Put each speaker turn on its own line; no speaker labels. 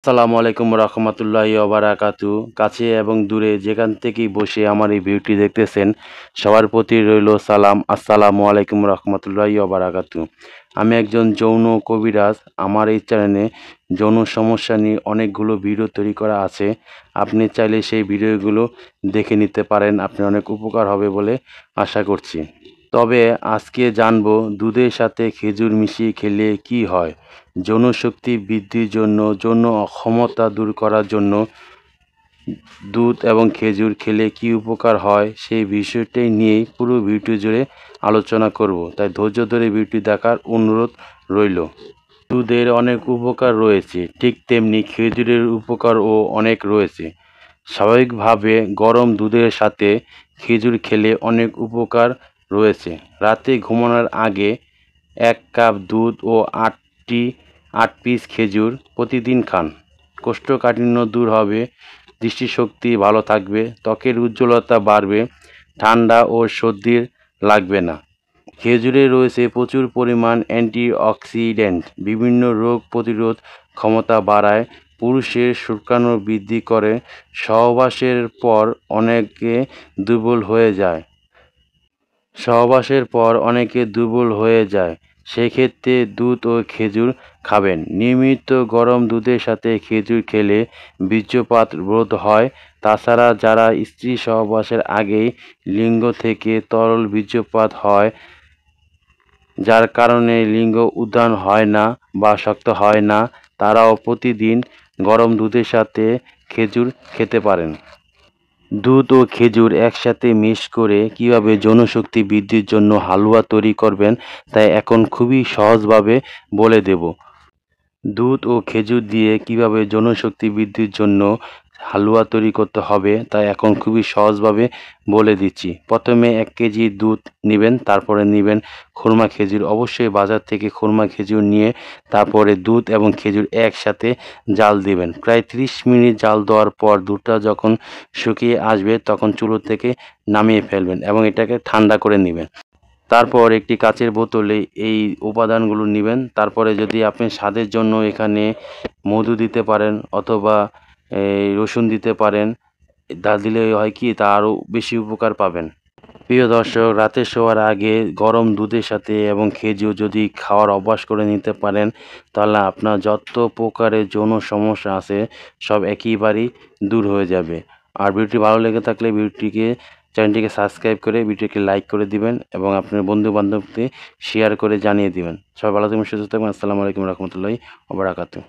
আসসালামু আলাইকুম রহমতুল্লাহি ওবারাকাতু। কাছে এবং দূরে যেখান থেকেই বসে আমার এই ভিডিওটি দেখতেছেন, সবার প্রতি রইল সালাম। আসসালামু আলাইকুম রহমতুল্লাহি ওবারাকাতু। আমি একজন যৌন কবিরাজ। আমার এই চ্যানেলে যৌন সমস্যা নিয়ে অনেকগুলো ভিডিও তৈরি করা আছে। আপনি চাইলে সেই ভিডিওগুলো দেখে নিতে পারেন। আপনার অনেক উপকার হবে বলে আশা করছি। তবে আজকে জানবো দুধের সাথে খেজুর মিশিয়ে খেলে কি হয়, যৌনশক্তি বৃদ্ধির জন্য, যৌন অক্ষমতা দূর করার জন্য দুধ এবং খেজুর খেলে কি উপকার হয় সেই বিষয়টাই নিয়েই পুরো ভিডিও জুড়ে আলোচনা করব। তাই ধৈর্য ধরে ভিডিওটি দেখার অনুরোধ রইল। দুধের অনেক উপকার রয়েছে, ঠিক তেমনি খেজুরের উপকারও অনেক রয়েছে। স্বাভাবিকভাবে গরম দুধের সাথে খেজুর খেলে অনেক উপকার রয়েছে। রাতে ঘুমানোর আগে 1 কাপ দুধ ও 8 পিস খেজুর প্রতিদিন খান। কোষ্ঠকাঠিন্য দূর হবে, দৃষ্টিশক্তি ভালো থাকবে, ত্বকের উজ্জ্বলতা বাড়বে, ঠান্ডা ও সর্দি লাগবে না। খেজুরে রয়েছে প্রচুর পরিমাণ অ্যান্টিঅক্সিডেন্ট, বিভিন্ন রোগ প্রতিরোধ ক্ষমতা বাড়ায়, পুরুষের শুক্রাণু বৃদ্ধি করে। সহবাসের পর অনেকে দুর্বল হয়ে যায় সেক্ষেত্রে দুধ ও খেজুর খাবেন। নিয়মিত গরম দুধের সাথে খেজুর খেলে বীর্যপাত রোধ হয়। তাছাড়া যারা স্ত্রী সহবাসের আগেই লিঙ্গ থেকে তরল বীর্যপাত হয়, যার কারণে লিঙ্গ উদ্ধার হয় না বা শক্ত হয় না, তারাও প্রতিদিন গরম দুধের সাথে খেজুর খেতে পারেন। দুধ ও খেজুর একসাথে মিক্স করে কিভাবে যৌনশক্তি বৃদ্ধির জন্য হালুয়া তৈরি করবেন তা এখন খুবই সহজভাবে বলে দেব। দুধ ও খেজুর দিয়ে কিভাবে যৌনশক্তি বৃদ্ধির জন্য হালুয়া তৈরি করতে হবে তা এখন খুবই সহজভাবে বলে দিচ্ছি। প্রথমে 1 কেজি দুধ নেবেন, তারপরে নেবেন খুরমা খেজুর। অবশ্যই বাজার থেকে খুরমা খেজুর নিয়ে তারপরে দুধ এবং খেজুর একসাথে জাল দিবেন। প্রায় 30 মিনিট জাল দেওয়ার পর দুধটা যখন শুকিয়ে আসবে তখন চুলো থেকে নামিয়ে ফেলবেন এবং এটাকে ঠান্ডা করে নেবেন। তারপর একটি কাচের বোতলে এই উপাদানগুলো নেবেন। তারপরে যদি আপনি স্বাদের জন্য এখানে মধু দিতে পারেন অথবা রসুন দিতে পারেন। তা দিলে হয় কি, তা আরও বেশি উপকার পাবেন। প্রিয় দর্শক, রাতে শোয়ার আগে গরম দুধের সাথে এবং খেজুর যদি খাওয়ার অভ্যাস করে নিতে পারেন, তাহলে আপনার যত প্রকারের যৌন সমস্যা আছে সব একেবারেই দূর হয়ে যাবে। আর ভিডিওটি ভালো লেগে থাকলে চ্যানেলটিকে সাবস্ক্রাইব করে ভিডিওকে লাইক করে দিবেন এবং আপনার বন্ধু-বান্ধবকে শেয়ার করে জানিয়ে দিবেন। সবাই ভালো থাকবেন, সুস্থ থাকবেন। আসসালামু আলাইকুম রহমতুল্লাহি ওয়া বারাকাতুহু।